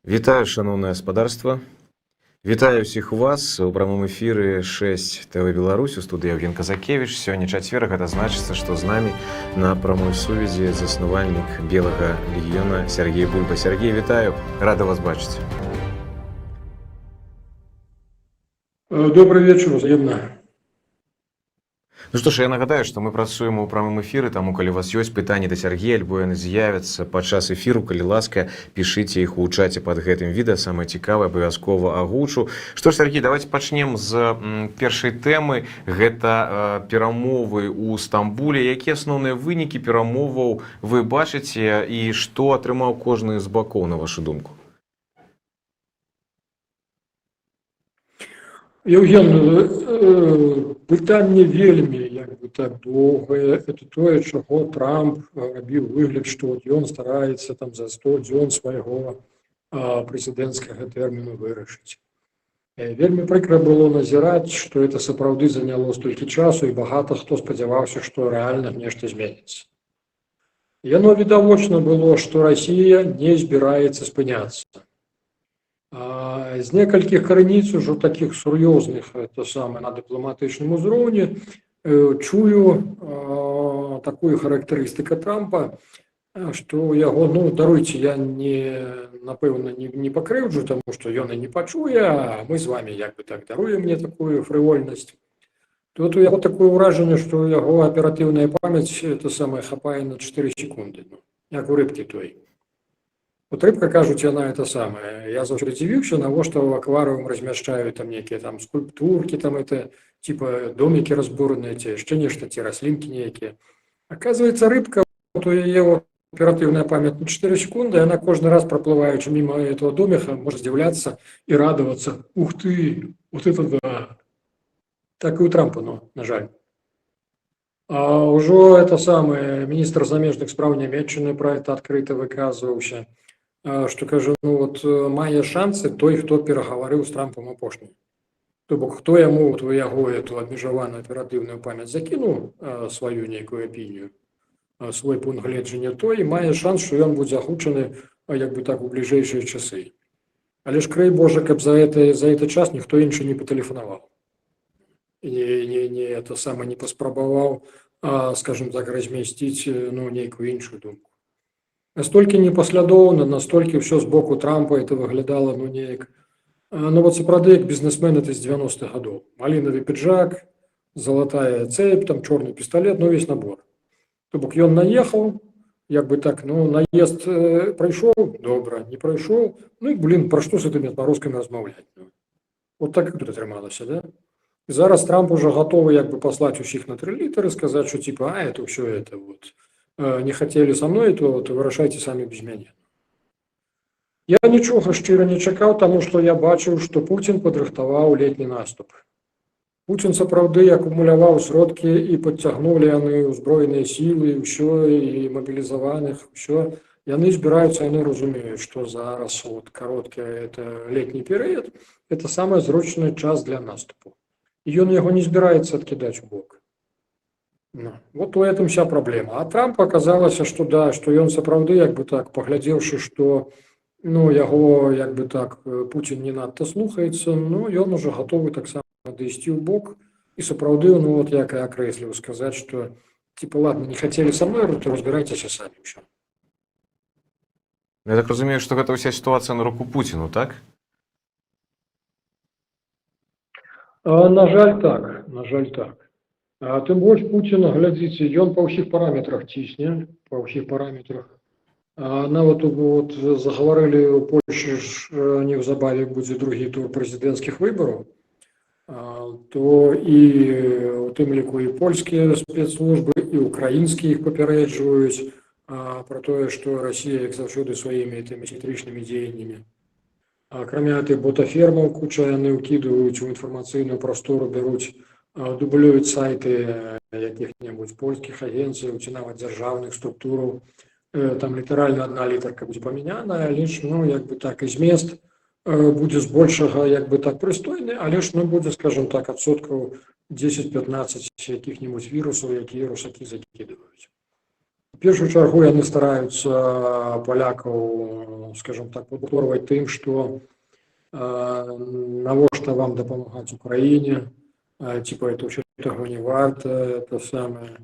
Вітаю, шановне господарство. Вітаю всіх у вас у прамым эфіры 6 ТВ Беларусь, у студыі Евген Казакевич. Сёння чацверг, гэта значыцца, што з намі на прамой сувязі заснавальнік Белага легіёна Сергей Бульба. Сергей, вітаю, рада вас бачыць. Добрый вечер, взаимно. Ну што ж, я нагадаю, што мы працуем у прамым эфіры, таму калі у вас ёсць пытанні да Сергея, альбо яны з'явяцца падчас эфіру, калі ласка, пішыце іх у чаце пад гэтым відэа, самае цікавае абавязкова агучу. Што ж, Сергей, давайте пачнем з першай тэмы. Гэта перамовы ў Стамбуле. Якія асноўныя вынікі перамоваў вы бачыце і што атрымаў кожны з бакоў, на вашу думку? Евген, пытанне вельмі, як бы так доўгае, это тое, чаго Трамп рабіў выгляд, што ён стараецца там за 100 дзён свайго прэзідэнцкага тэрміну вырашыць. Вельмі прыкра было назіраць, што это сапраўды заняло столькі часу, і багата хто спадзяваўся, што рэальна нешта зменіцца. Яно відавочна было, што Расія не збіраецца спыняцца. З некалькіх крыніц ужо такіх сур'ёзных, это самае на дыпламатычным узроўні, чую такую характарыстыку Трампа, што яго, ну, даруйце, я напэўна не пакрыўджу, таму што ён і не пачуе, а мы з вами як бы так даруем мне такую фрывольнасць. Тут у яго такое ўражанне, што яго аператыўная памяць это самае хапае на 4 секунды, як у рыбкі той. Вот рыбка, кажуць, яна это самае. Я заўсёды дзівіўся, навошта ў акварыум размяшчаюць там некія там скульптуркі, там это типа домікі разбураныя, ці яшчэ нешта, ці раслінкі нейкія. Оказывается, рыбка, то яе оператыўная памяць на 4 секунды, яна кожны раз, праплываючы мимо этого доміка, можа здзіўляцца і радавацца. Ух ты, вот это да. Так і у Трампа, на жаль. А ўжо это самае міністр замежных спраў Нямецчыны пра это адкрыта выказваўся. Што кажу, ну вот мае шансы той, хто перагаварыў з Трампам апошні. То бок, хто яму у яго эту абмежаваную аператыўную памяць закінуў сваю нейкую апінію, свой пункт гледжання, той мае шанс, што ён будзе агучаны як бы так у бліжэйшыя часы. Але ж край Божа, каб за этот час ніхто іншы не патэлефанаваў. Не паспрабаваў, скажем так, размясціць нейкую іншую думку. Настолькі непаслядоўна, настолькі ўсё з боку Трампа это выглядала, неяк. Вот сапраўды, як бізнесмен это з 90-х гадоў. Малінавы піджак, залатая цепь, там чорны пісталет, весь набор. То бок ён наехаў, як бы так, наезд прайшоў, добра, не прайшоў, і, пра што з гэтымі адмарозкамі размаўляць? Вот так тут атрымалася, да? І зараз Трамп уже гатовы як бы паслаць усіх на 3 літары, сказаць, што типа, это ўсё это вот. Не хотели со мной, то вырашайте сами без мяне. Я нічога шчыра не чакаў, таму што я бачыў, што Пуцін падрыхтаваў летні наступ. Пуцін сапраўды акумуляваў сродкі і падцягнулі яны ўзброеныя сілы, ўсё, і мабілізаваных, ўсё. Яны збіраюцца, яны разумеюць, што зараз вот кароткі это летні перыяд, это самы зручны час для наступу. І ён яго не збіраецца адкідаць у бок. Вот у этом вся проблема. А Трамп оказалось, что да, что ён сапраўды, як бы так, паглядзеўшы, што яго, як бы так, Путін не надта слухаецца, ён уже гатовы таксама дайсці ў бок. І сапраўды, вот як і акрэсліў, сказаць, што типа, ладно, не хотели со мной, то разбирайтеся самі ўсё. Я так разумею, што гэта ўся сітуацыя на руку Пуціну, так? На жаль, так. Тым больш Пуцін, глядзіце, ён па ўсіх параметрах цісне, па ўсіх параметрах. Нават вот загаварылі ў Польшчы неўзабаве будзе другі тур прэзідэнцкіх выбараў, то і у тым ліку і польскія спецслужбы, і украінскія іх папярэджваюць пра тое, што Расія, як заўсёды, сваімі тымі хітрычнымі дзеяннямі. Акрамя тых ботафермаў, куча яны ўкідваюць у інфармацыйную прастору, бяруць, дублююць сайты якіх-небудзь польскіх агенцыяў ці нават дзяржаўных структураў. Там літаральна одна літарка будзе памяняна, але ж, як бы так, і змест будзе збольшага як бы так прыстойны, але ж ну будзе, скажем так, адсоткаў 10-15 якіх-небудзь вірусаў, якія русакі закідваюць. У першую чаргу яны стараюцца палякаў, скажем так, падборваць тым, што навошта вам дапамагаць Украіне, типа это ўсё таго не варта, это самае.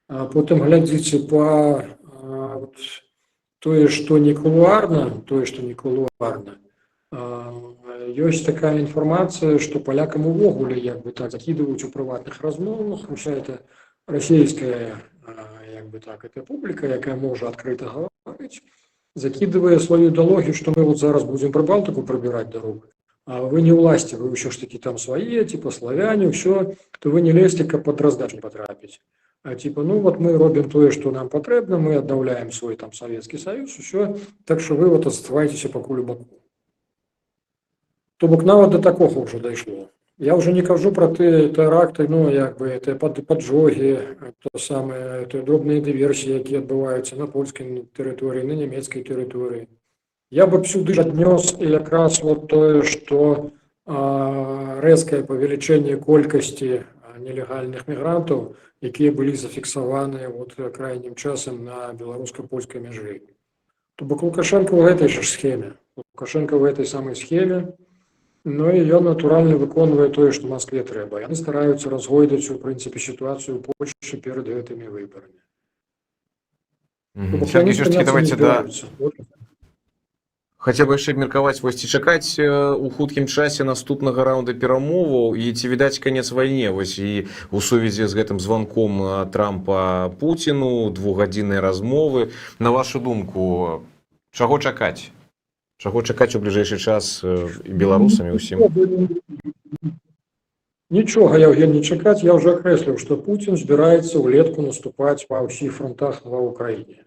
А потым глядзіце па тое, што не кулуарна, ёсць такая інфармацыя, што палякам увогуле як бы так закідваюць у прыватных размовах, уся это расійская як бы так эта публіка, якая можа адкрыта гаварыць, закидывая свою идеологию, что мы вот зараз будем Прибалтику пробирать дорогу, а вы не власти, вы еще ж таки там свои, типа славяне, все, то вы не лезьте, как под раздачу не потрапить. А типа, ну вот мы робим то, что нам потребно, мы обновляем свой там Советский Союз, все, так что вы вот оставайтесь по кулю боку. То бок нават до такого уже дошло. Я уже не кажу про те теракти, ну якби это поджоги, то саме, это дробні диверсії, які відбуваються на польській території, на німецькій території. Я бы всюди отнес якраз вот то, что резкое повеличение колькости нелегальных мигрантов, які были зафиксованы вот крайним часом на белорусско-польской меже. То бок Лукашенко в этой же схеме. Лукашенко в этой самой схеме. Ну і ён натуральна выконвае тое, што Маскве трэба. Яны стараюцца разгойдаць у прынцыпе сітуацыю ў Польшчы перад гэтымі выбарамі. Сергей, все-таки давайте хаця бы яшчэ меркаваць, вось ці чакаць у хуткім часе наступнага раунда перамоваў і ці відаць канец вайне, вось і у сувязі з гэтым званком Трампа Пуціну, двухгадзінныя размовы. На вашу думку, чаго чакаць? Чаго чакаць у бліжэйшы час беларусамі ўсім? Нічога, Евгений, не чакаць. Я уже акрэсліў, што Пуцін збіраецца ўлетку наступаць па ўсіх фронтах ва Ўкраіне.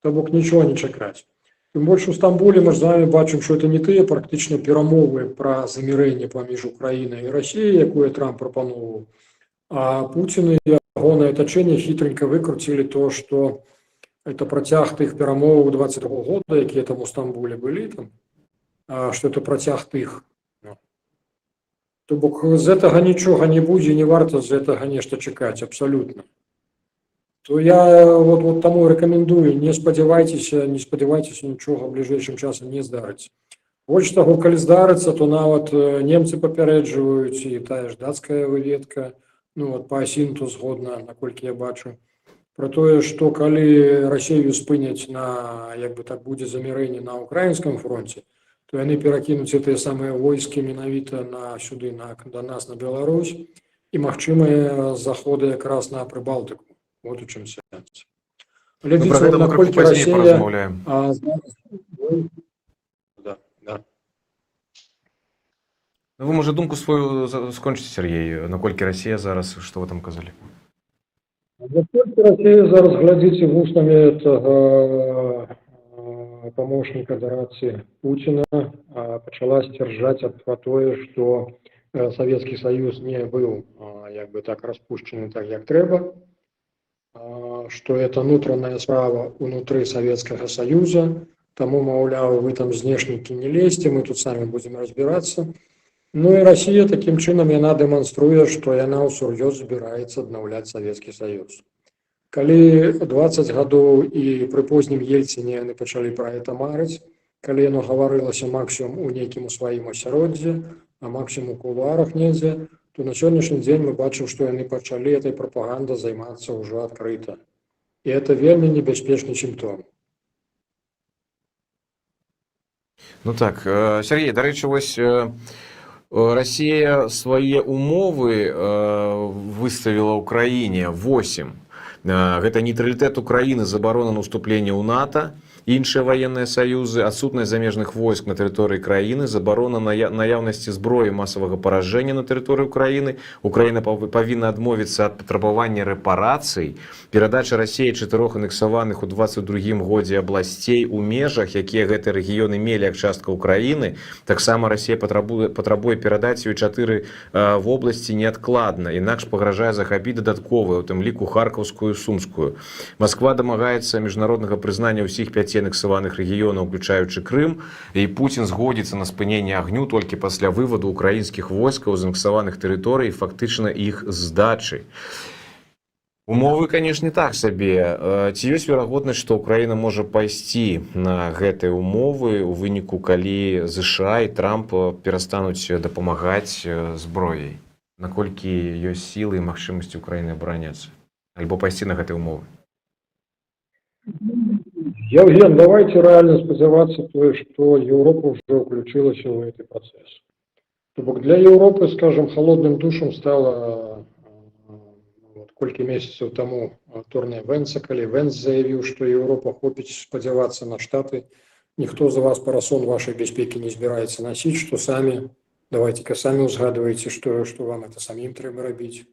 То бок нічога не чакаць. Тым больш у Стамбуле мы ж з вами бачым, што это не тыя практычна перамовы пра замірэнне паміж Украінай і Расіяй, якую Трамп прапаноўваў, а Пуцін і ягонае атачэнне хітренька выкруцілі то, што это працяг тых перамоваў 22-го года, якія там у Стамбуле былі, там, што это працяг тых. То бок з гэтага нічога не будзе, не варта з гэтага нешта чакаць, абсалютна. То я вот таму рэкамендую, не спадзявайцеся нічога в бліжэйшым часам не здарыць. Больш таго, калі здарыцца, то нават немцы папярэджваюць, і тая ж дацкая выведка, ну вот па асінту згодна, наколькі я бачу, про тое, што калі Расію спыняць на, як бы так будзе замірэнне на украінскім фронте, то яны перакінуць тыя самыя войскі менавіта на сюды, да нас, на Беларусь, і магчымыя заходы якраз на Прыбалтыку. Вот у чым сэнс. Глядзіце, наколькі Расія... Вы, можа, думку сваю скончыце, Сергей, наколькі Расія зараз, што вы там казалі? Наколькі Расія зараз, глядзіце, вуснамі этого памочніка дараці Пуціна пачала сцвярджаць аб тое, што Савецкі Саюз не быў як бы так распушчаны так, як трэба, што это внутренняя справа внутры Советского Союза, таму, маўляў, вы там знешнікі не лезьце, мы тут самі будзем разбірацца. Ну і Расія такім чынам яна дэманструе, што яна ўсур'ёз збіраецца аднаўляць Савецкі Саюз. Калі 20 гадоў і пры познім Ельціне яны пачалі пра гэта марыць, калі яно гаварылася максімум у нейкім у сваім асяроддзі, а максімум у кулуарах недзе, то на сённяшні дзень мы бачым, што яны пачалі этой прапагандай займацца ўжо адкрыта. І это вельмі небяспечны сімптом. Ну так, Сергей, дарэчы, вось Расія свае умовы выставіла ўкраіне 8. Гэта нейтралітэт Украіны, забарона на ўступленне ў НАТО, іншыя ваенныя саюзы, адсутнасць замежных войск на тэрыторыі краіны, забарона наяўнасці зброі масавага паражэння на тэрыторыі Украіны. Украіна павінна адмовіцца ад патрабавання рэпарацый, перадача Расіі 4 анексаваных у 22-м годзе абласцей у межах, якія гэтыя рэгіёны мелі як частка Украіны. Таксама Расія патрабуе перадаць ёй 4 вобласці неадкладна, інакш пагражае захапіць дадатковыя, у тым ліку Харкаўскую і Сумскую. Масква дамагаецца міжнароднага прызнання ўсіх 5 20 анексаваных рэгіёнаў, уключаючы Крым, і Пуцін згодзіцца на спыненне агню толькі пасля вываду украінскіх войскаў з анексаваных тэрыторый, фактычна іх здачы. Умовы, канешне, так сабе. Ці ёсць верагоднасць, што Украіна можа пайсці на гэтыя умовы у выніку, калі ЗША і Трамп перастануць дапамагаць зброяй? Наколькі ёсць сілы і магчымасці Украіны абараняцца? Альбо пайсці на гэтыя умовы? Евген, давайте реально сподіватися, что Европа уже включилась в этот процесс. Тобто для Европы, скажем, холодным душем стало колькі месяцаў таму турне Венса, калі Венс заявіў, што Еўропа хопіць спадзявацца на Штаты, ніхто за вас парасон вашай бяспекі не збіраецца насіць, што самі, давайте-ка самі ўзгадваеце, што вам это самім трэба рабіць.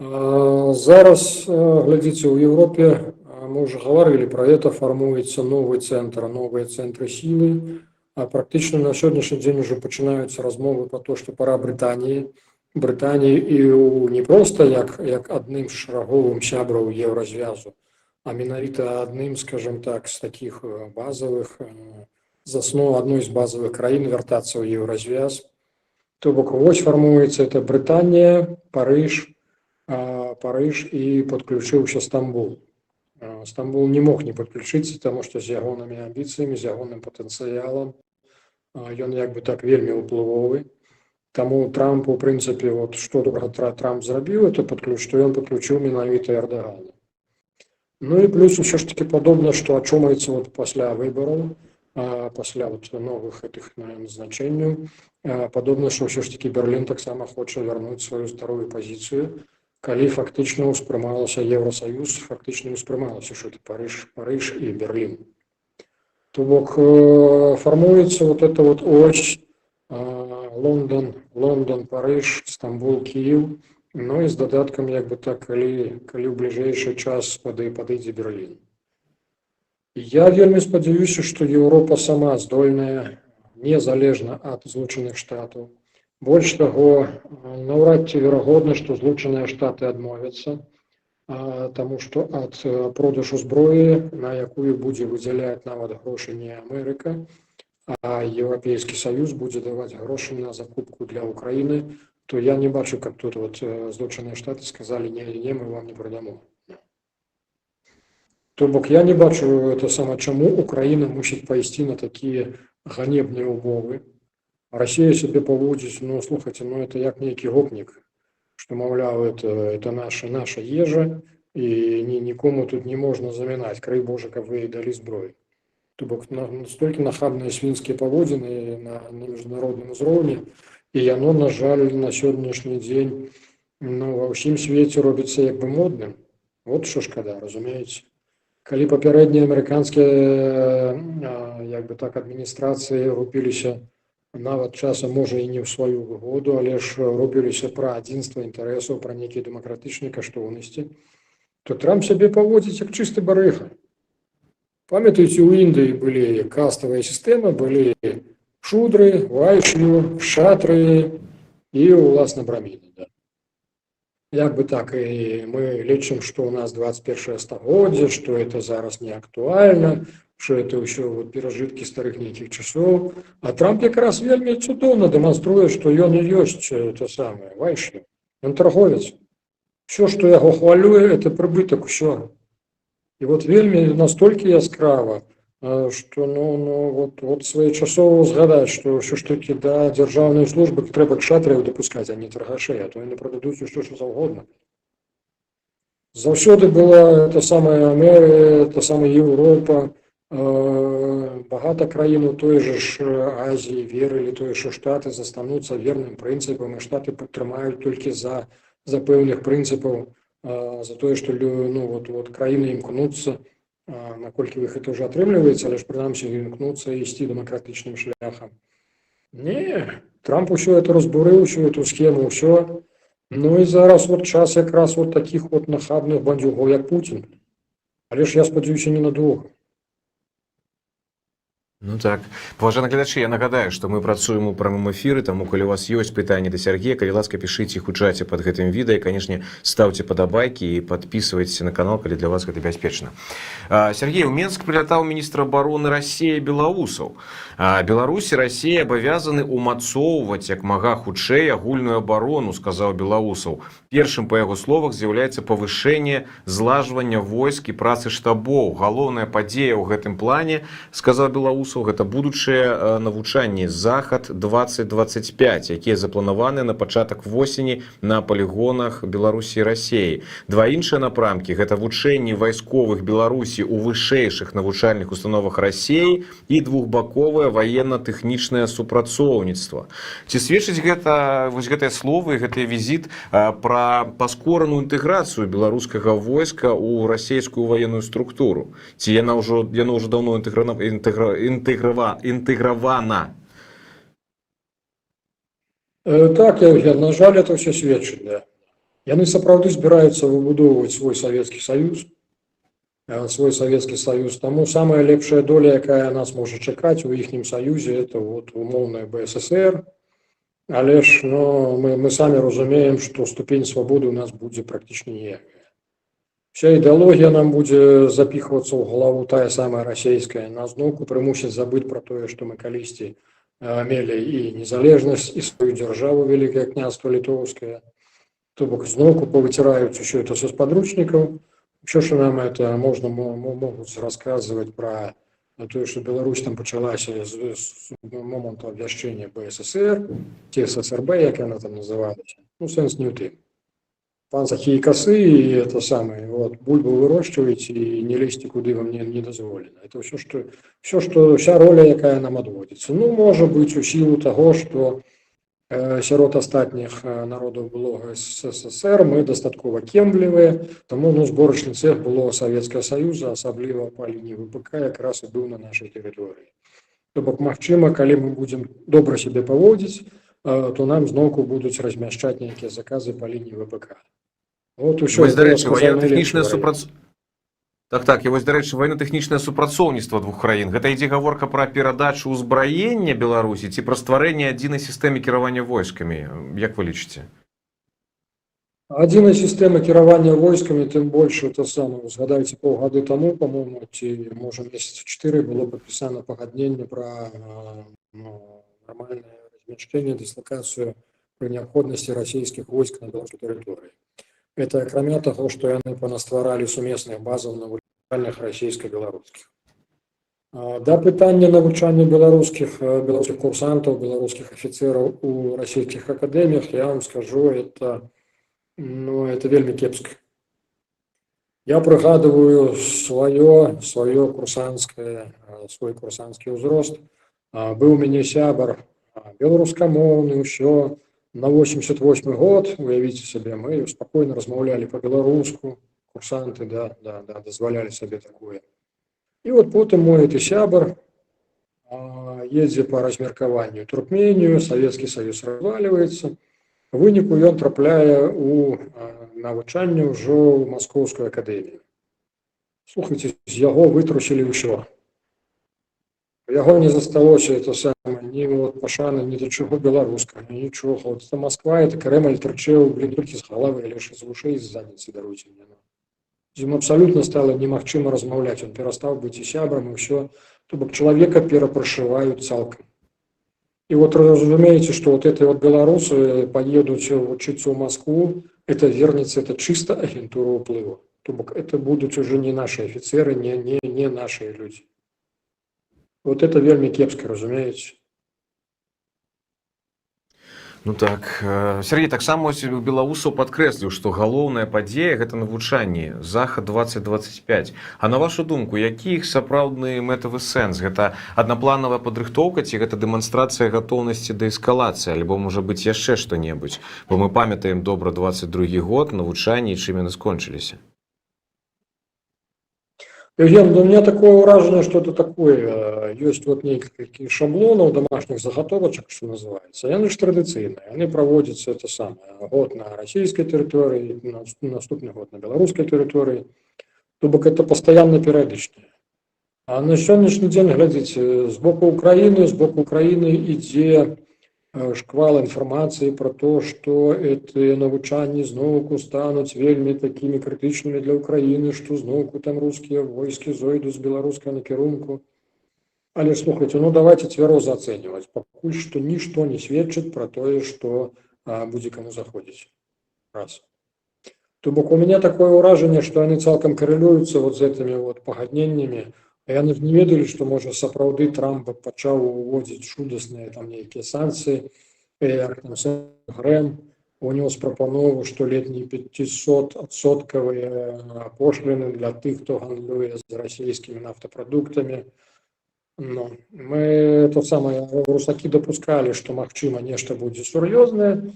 Зараз, глядзіце, у Еўропе, мы уже говорили про это, формуецца новый центр, новыя центры сілы, а практычна на сённяшні дзень уже пачынаюцца размовы про то, што пора Брытаніі і не проста як адным з шараговым сябраў еўразвязу, а менавіта адным, скажем так, з такіх базавых, з асноў адной з базавых краін вяртацца ў еўразвяз. То бок вось фармуецца это Брытанія, Парыж і падключыўся Стамбул. Стамбул не мог не падключыцца, таму што з ягонымі амбіцыямі, з ягоным патэнцыялам ён як бы так вельмі ўплывовы. Таму Трампу, у прынцыпе, што Трамп зрабіў, это што ён падключыў менавіта Эрдагана. Ну і плюс усё ж таки падобна, што ачомаецца пасля выбараў, пасля новых гэтых назначэнняў, падобна, што ўсё ж таки Берлін таксама хоча вярнуць сваю старую пазіцыю, калі фактычна ўспрымалася Еўросаюз, фактычна ўспрымалася, што это Парыж і Берлін. То бок фармуецца это ось Лондон, Париж, Стамбул, Киев, ну і з додатком, як би так, калі ў бліжэйшы час падыдзе Берлін. Я вельмі спадзяюся, што Еўропа сама здольная, незалежна ад Злучаных Штатаў. Больш таго, наўрад ці верагодна, што Злучаныя Штаты адмовяцца, таму што ад продажу зброі, на якую будзе выдзяляць нават грошы не Амерыка, а Еўрапейскі Саюз будзе даваць грошы на закупку для Украіны, то я не бачу, каб тут Злучаныя Штаты сказалі, не, мы вам не прадамо. То бок я не бачу чаму Украіна мусіць пайсці на такія ганебныя умовы. Расія сябе паводзіць, слухайце, это як нейкі гопнік, што, маўляў, это наша ежа, і нікому тут не можна замінаць, край Божа, каб вы далі зброю. То бок настолькі нахабныя свінскія паводзіны на міжнародным узроўні, і яно, на жаль, на сённяшні дзень ва ўсім свеце робіцца як бы модным. Вот што шкада, разумееце. Калі папярэднія амерыканскія як бы так адміністрацыі рупіліся нават часам, можа, і не ў сваю выгоду, але ж рупіліся пра адзінства інтарэсаў, пра нейкія дэмакратычныя каштоўнасці, то Трамп сябе паводзіць як чысты барыга. Памятаеце, у Індыі былі каставыя сістэмы, былі шудры, вайшлю, шатры і, уласна, браміны. Да. Як бы так, і мы лічым, што ў нас 21 стагоддзе, што это зараз не актуальна, што это ўсё перажыткі старых нейкіх часоў. А Трамп якраз вельмі цудоўна дэманструе, што ён і ёсць вайшлю. Ён тарговец. Все, што яго хвалюе, это прыбытак, усё. І вельмі настолькі яскрава, што своечасова згадаць, што ўсё ж такі да дзяржаўнай службы трэба кшатрыяў дапускаць, а не таргашэй, а то яны прададуць усё, што заўгодна. Заўсёды была Еўропа, багата краін у той же ж Азіі верылі тое, што Штаты застануцца верным прынцыпам, і Штаты падтрымаюць толькі за пэўных прынцыпаў, за тое, што краіны імкнуцца, наколькі іх это ўжо атрымліваецца, але ж прынамсі імкнуцца ісці дэмакратычным шляхам. Не, Трамп усё это разбурыў, усю эту схему, ўсё. Ну і зараз час якраз такіх нахабных бандзюгоў, як Пуцін. Але ж я спадзяюся ненадоўга. Ну так, паважаны гледачы, я нагадаю, што мы працуем у прамым эфіры, таму калі у вас ёсць пытанні да Сергея, калі ласка, пішыце іх у чаце пад гэтым відэа, і, канешне, ставце падабайкі і падпісвайцеся на канал, калі для вас гэта бяспечна. Сергей, у Менск прилятаў міністр абароны Расіі Белаусаў. Беларусь і Расія абавязаны умацоўваць як мага хутчэй агульную абарону, сказаў Белаусаў. Першым, па яго словах, з'яўляецца павышэнне злажвання войск і працы штабоў. Галоўная падзея ў гэтым плане, сказаў Белаусаў, гэта будучыя навучанні Захад 2025, якія запланаваны на пачатак восені на палігонах Беларусі і Расіі. Два іншыя напрамкі гэта вучэнні вайсковых Беларусі у вышэйшых навучальных установах Расіі і двухбаковае военно-тэхнічнае супрацоўніцтва. Ці сведчыць гэта вось гэтыя словы, гэты візіт пра паскораную інтэграцыю беларускага войска ў расійскую военную структуру? Ці яно ўжо даўно інтэгравана? Так, Евген, на жаль, это все сведчыць, да. Яны сапраўды збіраюцца выбудоўваць свой Савецкі Саюз. Таму самая лепшая доля, якая нас можа чакаць у іхнім саюзе, это вот умоўная БССР. Але ж мы самі разумеем, што ступень свабоды у нас будзе практычна ніякая. Вся ідэалогія нам будзе запіхвацца ў галаву тая самая расійская. Нас зноўку прымусяць забыць пра тое, што мы калісьці мелі і незалежнасць, і сваю дзяржаву, Вялікае княства Літоўскае. То бок зноўку павыціраюць усё это са спадручнікаў. Усё, што нам это могуць расказваць пра тое, што Беларусь там пачалася з моманту абвяшчэння БССР, ці ССРБ, як яна там называлася. Сэнс не ў тым. Пан сахі і касы, і это самае, бульбу вырощваюць і не лезьце, куды вам не дазволена. Это ўсё, што вся роля, якая нам адводзіцца. Можа быць, у сілу таго, што сярод астатніх народаў былога СССР мы дастаткова кемблівыя, таму зборачны цэх было Савецкага Саюза, асабліва па лініі ВПК, якраз і быў на нашай тэрыторыі. То бок, магчыма, калі мы будзем добра сябе паводзіць, то нам зноўку будуць размяшчаць нейкія заказы па лініі ВПК. Вось, дарэчы, военно-тэхнічнае военно-тэхнічнае супрацоўніцтва двух краін. Гэта ідзе гаворка пра перадачу ўзбраення Беларусі ці пра стварэнне адзінай сістэмы кіравання войскамі. Як вы лічыце? Адзінай сістэмы кіравання войскамі, тым больш, это самае, згадайце, паўгады таму, па-моему, ці, можа, месяца 4 было падпісана пагадненне пра нармальнае размяшчэнне, дыслакацыю пры неабходнасці расійскіх войск на беларускай тэрыторыі. Это акрамя таго, што яны панастваралі сумесных базаў навучальных расійска-беларускіх. Да пытання навучання беларускіх курсантаў, беларускіх афіцэраў у расійскіх акадэміях, я вам скажу, это вельмі кепска. Я прыгадываю свой курсанtsкі ўзрост. Быў у мяне сябар беларускамоўны, ўсё. На 88 год, уявіце сабе, мы спакойна размаўлялі па-беларуску, курсанты, дазвалялі сабе такое. І потым мой гэты сябар едзе па размеркаванню Туркменію, Савецкі Саюз разваліваецца. У выніку ён трапляе у навучанне ўжо ў Маскоўскую акадэмію. Слухайце, з яго вытрусілі ўсё. У яго не засталося ні пашаны, ні да чаго беларускага, нічога. Это Москва, это Крэмль трычэў, толькі з галавы, але ж з вушэй, з задніцы, даруйце мне. З ім абсалютна стала немагчыма размаўляць. Ён перастаў быць і сябрам, і ўсё. То бок чалавека перапрашываюць цалкам. І разумееце, што эти беларусы паедуць вучыцца ў Москву, это вернецца, это чыста агентура ўплыву. То бок это будуць уже не нашы афіцеры, не нашыя людзі. Это вельмі кепска, разумееце. Так, Сергей, таксама беларусаў падкрэсліў, што галоўная падзея гэта навучанне Захад 2025. А на вашу думку, які іх сапраўдны мэтавы сэнс? Гэта аднапланавая падрыхтоўка ці гэта дэманстрацыя гатоўнасці да эскалацыі, альбо можа быць яшчэ што-небудзь? Бо мы памятаем добра 22 год, навучанні, і чым яны скончыліся. Евген, у меня такое ўражанне, что это такое. Ёсць некалькі шаблонаў домашніх заготовачак, что называется. Яны ж традыцыйныя. Яны праводзяцца это самое. Год на расійскай тэрыторыі, наступны год на беларускай тэрыторыі. То бок это пастаянна перыядычнае. А на сённяшні дзень, глядзіце, з боку Украіны ідзе шквал інфармацыі про то, што гэтыя навучанні зноўку стануць вельмі такімі крытычнымі для Украіны, што зноўку там рускія войскі зойдуць з беларускага накірунку. Але слухайце, ну давайте цвяроза ацэньваць. Пакуль што нішто не сведчыць пра тое, што будзе каму заходзіць. Раз. То бок у меня такое ўражанне, што яны цалкам карэлююцца вот з гэтымі вот пагадненнямі. А яны ж не ведалі, што можа сапраўды Трамп пачаў уводзіць чудасныя там нейкія санкцыі, як там Грэм унёс прапанову, што летнія 500% пошліны для тых, хто гандлюе з расійскімі нафтапрадуктамі. Ну, мы то самае русакі дапускалі, што магчыма нешта будзе сур'ёзнае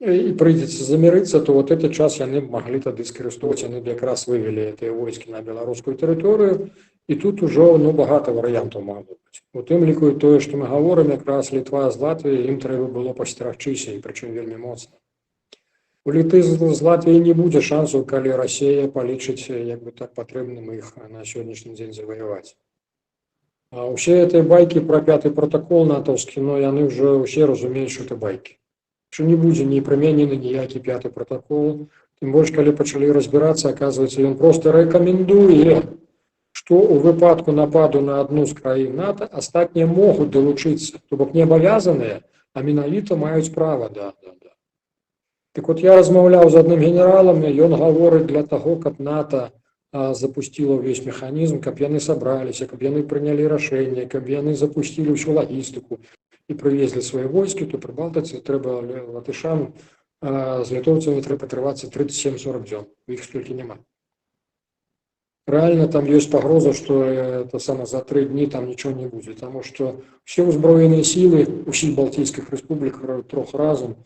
і прыйдзецца замірыцца, то вот этот час яны маглі тады скарыстоваць, яны якраз вывелі гэтыя войскі на беларускую тэрыторыю. І тут ужо багата варыянтаў магло быць. У тым ліку і тое, што мы гаворым, якраз Літва з Латвіяй, ім трэба было пасцерагчыся, і прычым вельмі моцна. У Літвы з Латвіяй не будзе шансаў, калі Расія палічыць як бы так патрэбным іх на сённяшні дзень заваяваць. А ўсе гэтыя байкі пра 5-й пратакол натаўскі, но яны ўжо ўсе разумеюць, што это байкі. Што не будзе не прыменены ніякі 5-й пратакол, тым больш, калі пачалі разбірацца, аказваецца, ён проста рэкамендуе, што ў выпадку нападу на адну з краін НАТО астатнія могуць далучыцца, то бок не абавязаныя, а менавіта маюць права. Так вот я размаўляў з адным генералам, ён гаворыць для таго, каб НАТО запусціла ўвесь механізм, каб яны сабраліся, каб яны прынялі рашэнне, каб яны запусцілі ўсю лагістыку і прывезлі свае войскі, то пры Балтыцы трэба латышам з літоўцамі трэба трывацца 37-40 дзён, у іх столькі няма. Реально там есть погроза, что это само за 3 дні там ничего не будет, потому что все узброенные силы усіх Балтийских республик трох разом,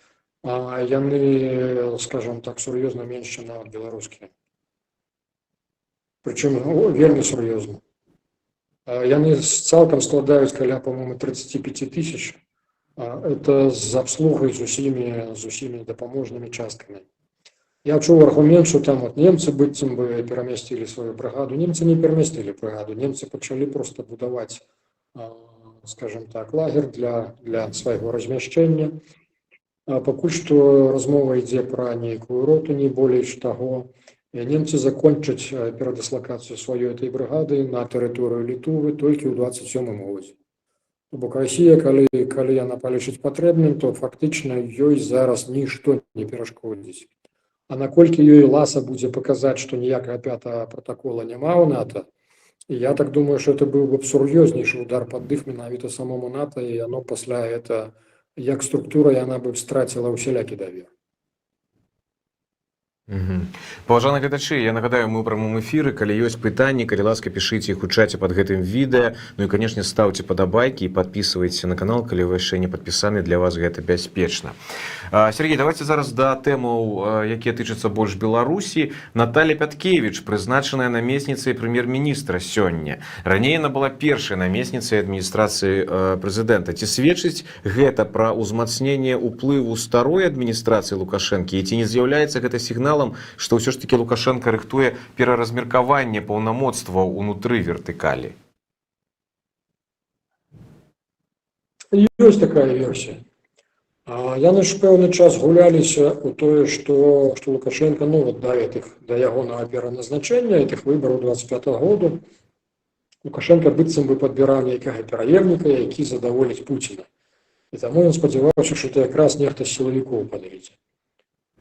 а яны, скажем так, сур'ёзна менш, чым нават беларускія. Причем вельмі сур'ёзна. Яны цалкам складаюць каля, по-моему, 35 тысяч. Это з абслугай з усімі дапаможнымі часткамі. Я чуў аргумент, што там вот немцы быццам бы перамясцілі сваю бригаду. Немцы не перамясцілі бригаду, немцы пачалі просто будаваць, скажем так, лагер для свайго размяшчэння. Пакуль што размова ідзе пра нейкую роту, не болей таго. Немцы закончаць перадыслакацыю сваёй этой бригады на тэрыторыю Літвы толькі ў 27-м годзе. Бок Расія, калі яна палічыць патрэбным, то фактычна ёй зараз нішто не перашкодзіць. А наколькі ёй ласа будзе паказаць, што ніякага 5-го пратакола няма ў НАТО, я так думаю, што это быў бы сур'ёзнейшы удар пад дых менавіта самому НАТО, і яно пасля гэта, як структура, яна бы страціла ўсялякі давер. Паважаныя гледачы, я нагадаю, мы ў прамым эфіры, калі ёсць пытанні, калі ласка, пішыце іх у чаце пад гэтым відэа, ну і, канешне, ставце падабайкі і падпісвайце на канал, калі вы яшчэ не падпісаны, для вас гэта бяспечна. Сергей, давайте зараз да тэмаў, якія тычацца больш Беларусі. Наталья Пяткевіч прызначаная намесніцай прэм'ер-міністра сёння. Раней яна была першай намесніцай адміністрацыі прэзідэнта. Ці сведчыць гэта пра ўзмацненне ўплыву старой адміністрацыі Лукашэнкі, і ці не з'яўляецца гэта сігнал, што ўсё ж таки Лукашенко рыхтуе пераразмеркаванне паўнамоцтваў унутры вертыкалі? Ёсць такая версія. Яны ж пэўны час гуляліся ў тое, што Лукашенко, ну вот да ягонага пераназначэння гэтых выбараў 25-го году, Лукашенко быццам бы падбіраў нейкага пераемніка, які задаволіць Пуціна. І таму ён спадзяваўся, што это якраз нехта з сілавікоў падыдзе.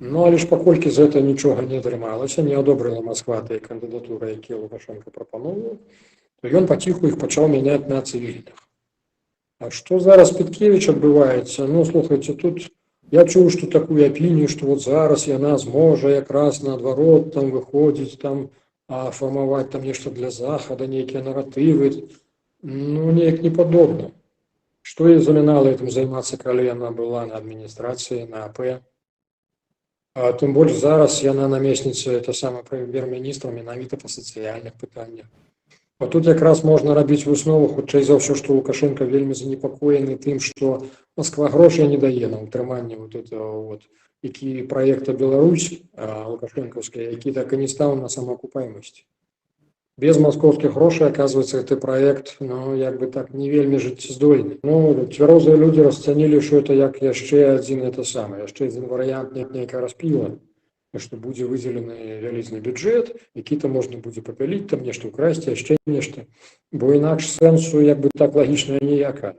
Ну, але ж паколькі з гэта нічога не атрымалася, не адобрыла Масква тыя кандыдатуры, якія Лукашенко прапановваў, то ён паціху іх пачаў мяняць на цывільных. А што зараз Пяткевіч адбываецца? Ну, слухайце, тут я чуў, што такую апінію, што вот зараз яна зможа якраз наадварот там выходзіць, там фармаваць там нешта для Захада, нейкія наратывы. Ну, неяк не падобна. Што ей замінала этим займацца, калі яна была на адміністрацыі, на АП? Тым больш зараз яна намесніца прэм'ер-міністра менавіта па сацыяльных пытаннях. А тут якраз можна рабіць выснову, хутчэй за ўсё, што Лукашенко вельмі занепакоены тым, што Масква грошай не дае на ўтрыманне вот этого які праекта Беларусь лукашэнкаўская, які так і не стаў на самаакупаемасці. Без московских грошей, оказывается, гэты праект, ну, як бы так, не вельмі жыццяздольны. Ну, цвярозыя людзі расцанілі, што это як яшчэ адзін это самае, яшчэ адзін варыянт нейкае распіла, што будзе выдзелены вялізны бюджэт, які там можна будзе папяліць, там нешта ўкрасці, яшчэ нешта. Бо інакш сэнсу, як бы так лагічна ніяка.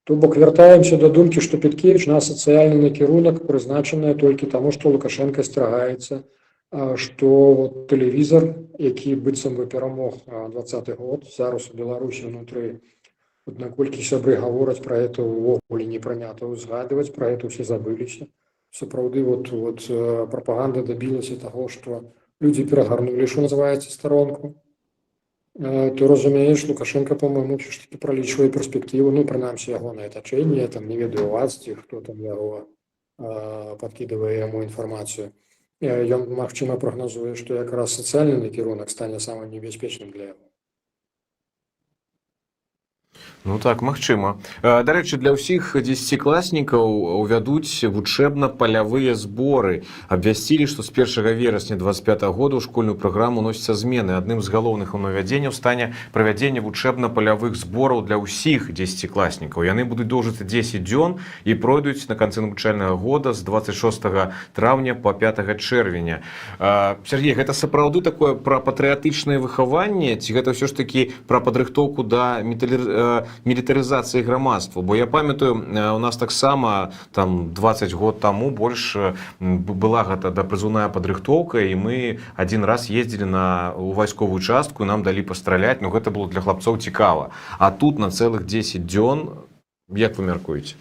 То бок вяртаемся да думкі, што Петкевіч на сацыяльны накірунак прызначаная толькі таму, што Лукашенко асцерагаецца, што вот тэлевізор, які быццам бы перамог 2020 год, зараз у Беларусі ўнутры, наколькі сябры гавораць пра гэта ўвогуле не прынята ўзгадваць, пра гэта ўсе забыліся. Сапраўды вот прапаганда дабілася таго, што людзі перагарнулі, што называецца, старонку. Ты разумееш, Лукашенко, по-моему, ж таки пролічвае перспектыву, ну, прынамсі, ягонае атачэнне, там, не ведаю, УАЗ, ці хто там яго падкідывае яму інфармацыю. Ён, магчыма, прагназуе, што якраз сацыяльны накірунак стане самым небяспечным для яго. Ну так, магчыма. Дарэчы, для ўсіх 10класнікаў увядуць вучэбна-палявыя зборы. Абвясцілі, што з 1 верасня 2025 года ў школьную праграму носяцца змены. Адным з галоўных новаввядзенняў стане правядзенне вучэбна-палявых збораў для ўсіх 10класнікаў. Яны будуць доўжыцца 10 дзён і пройдуць на канцы навучальнага года з 26 траўня по 5 чэрвеня. Сергей, гэта сапраўды такое пра патрыятычнае выхаванне, ці гэта ўсё ж такі пра падрыхтоўку да мілітарызацыі грамадства? Бо я памятаю, у нас таксама там 20 год таму больш была гэта дапрызыўная падрыхтоўка, і мы адзін раз ездзілі у вайсковую частку, нам далі пастраляць, но гэта было для хлапцоў цікава. А тут на цэлых 10 дзён, як вы мяркуеце?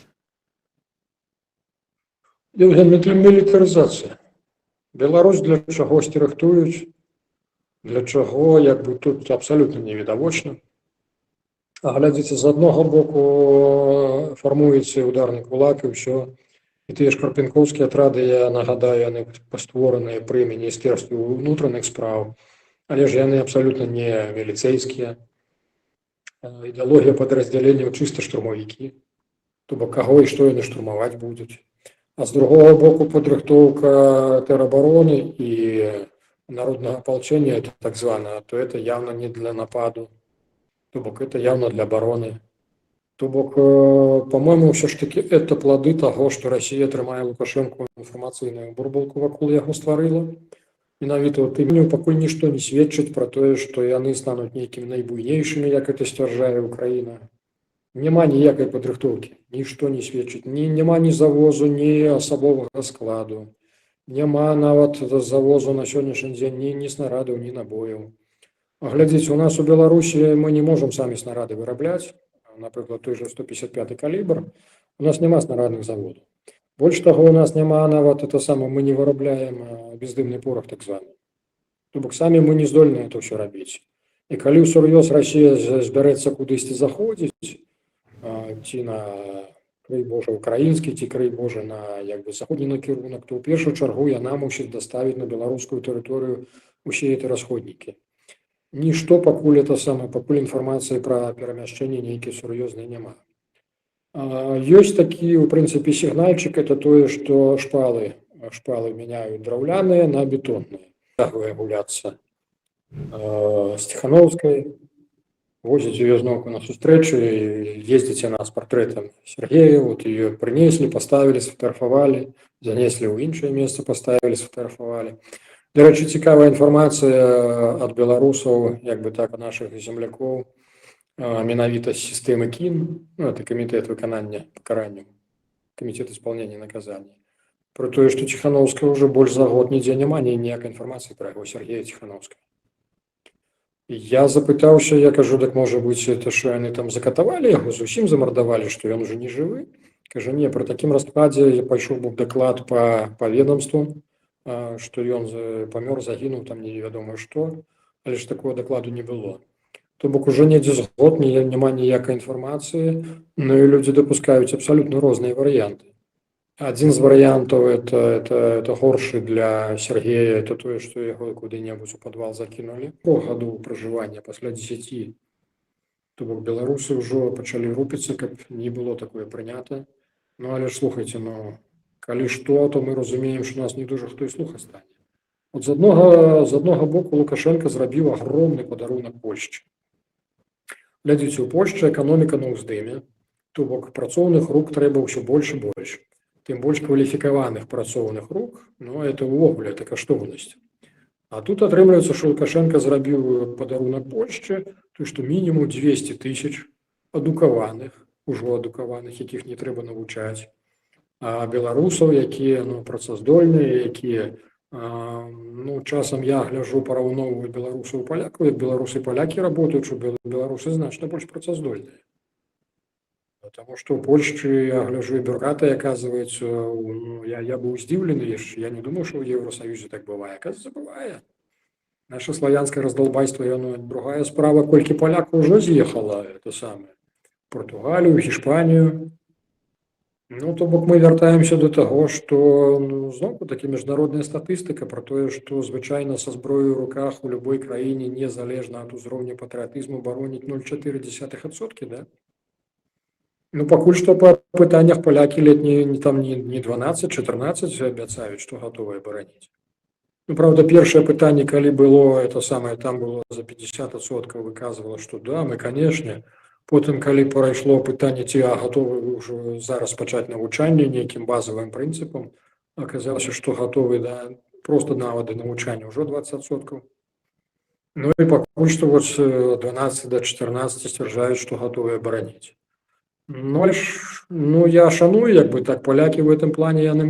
Мілітарызацыя. Беларусь для чагосьці рыхтуюць, для чаго, як бы, тут абсалютна невідавочна. Глядзіце, з аднаго боку фармуецца ударны кулак і ўсё. І тыя ж карпенкоўскія атрады, я нагадаю, яны паствораныя пры міністэрстве ўнутраных спраў, але ж яны абсалютна не міліцэйскія. Ідэалогія падраздзяленняў чыста штурмавікі. То бок, каго і што яны штурмаваць будуць. А з другого боку падрыхтоўка тэрабароны і народнага апалчэння, это так звана, то это явно не для нападу. То бок, это явно для обороны. То бок, по-моему, все ж таки это плоды того, что Россия, атрымае Лукашенко інфармацыйную бурбалку вакол яго стварыла. Менавіта вот імені пакуль нішто не сведчыць пра тое, што яны стануць нейкімі найбуйнейшымі, як это сцвярджае Украіна. Няма ніякай падрыхтоўкі, нішто не сведчыць. Няма ні завозу, ні асабовага складу. Няма нават завозу на сённяшні дзень ні снарадаў, ні набояў. Глядзіце, у нас у Беларусі мы не можам самі снарады вырабляць, напрыклад, той же 155 калібр, у нас няма снарадных заводаў. Больш таго, у нас няма нават, мы не вырабляем бездымны порах так званы. То бок, самі мы не здольны это ўсё рабіць. І калі ўсур'ёз Расія збярэцца кудысьці заходзіць, ці на, крый Божа, украінскі, ці, крый Божа, на, як бы, заходні накірунак, то ў першую чаргу яна мусіць даставіць на беларускую тэрыторыю усе эти расходнікі. Нішто пакуль пакуль інфармацыі пра перамяшчэнне нейкія сур'ёзныя няма. Ёсць такі, у прынцыпе, сігнальчык, это тое, што шпалы мяняюць драўляныя на бетонныя. Працягвае гуляцца з Ціхановскай, возяць ее зноўку на сустрэчу, ездзіць яна з партрэтам Сергея, вот ее прынеслі, паставілі, сфотаграфавалі, занеслі ў іншае месца, паставілі, сфотаграфавалі. Дарэчы, цікавая інфармацыя ад беларусаў, як бы так, нашых землякоў, менавіта з сістэмы КІН, ну, это камітэт выканання пакаранняў, камітэт исполнення наказання, про тое, што Ціхановская ўжо больш за год нідзе няма ніякай інфармацыі пра яго, Сергея Ціхановская. Я запытаўся, я кажу, так можа быць, это што яны там закатавалі яго, зусім замардавалі, што ён уже не жывы? Кажа, не, пры такім раскладзе я пайшоў бы даклад па ведомству, што ён памёр, загінуў, там невядома што, але ж такого дакладу не было. То бок, ужо недзе з год няма ніякай інфармацыі, ну і людзі дапускаюць абсалютна розныя варыянты. Адзін з варыянтаў это горшы для Сергея, это тое, што яго куды-небудзь у падвал закінулі. Гадоў пражывання пасля 10. То бок, беларусы ўжо пачалі рупіцца, каб не было такое прынята. Ну, але ж слухайце, калі што, то мы разумеем, што нас не дужа хто і слухаць стане. От з одного боку Лукашенко зрабіў агромны падарунак Польшчы. Глядзіце, у Польшчы эканоміка на ўздыме, то бок працоўных рук трэба ўсё больш і больш. Тым больш кваліфікаваных працоўных рук, ну, это ўвогуле это каштоўнасць. А тут атрымліваецца, што Лукашенко зрабіў падарунак Польшчы, то што мінімум 200 тысяч адукаваных, ужо адукаваных, якіх не трэба навучаць, а беларусаў, якія працаздольныя, якія часам я гляжу, параўноўваю беларусаў і палякаў, як беларусы і палякі работаюць, што беларусы значна больш працаздольныя. Потому что в Польше, я гляжу, и бюрократы, оказывается, я был удивлен, я не думал, что в Евросоюзе так бывает. Оказывается, бывает. Наше славянское раздолбайство, оно другая справа, кольки поляков уже съехало, это самое, в Португалию, в Испанию. Ну, то бок мы вяртаемся до того, что, знову таки, міжнародная статыстика про то, что звычайно со зброей в руках у любой краине, незалежно от узроўня патрыотызму, бароніць 0,4%, да? Ну, пакуль што па пытаннях палякі летние не 12-14 абяцаюць, што гатовыя бараніць. Ну, правда, першае пытанне, калі было, это самое, там было за 50% выказывала, што да, мы, канешне. Потым, калі прайшло пытанне, ці гатовы ўжо зараз пачаць навучанне нейкім базавым прынцыпам, аказалася, што гатовы да проста нават да навучання ўжо 20%. Ну і пакуль што 12 до 14 сцвярджаюць, што гатовыя бараніць. Ну, я шаную, як бы так, поляки в этом плане, яны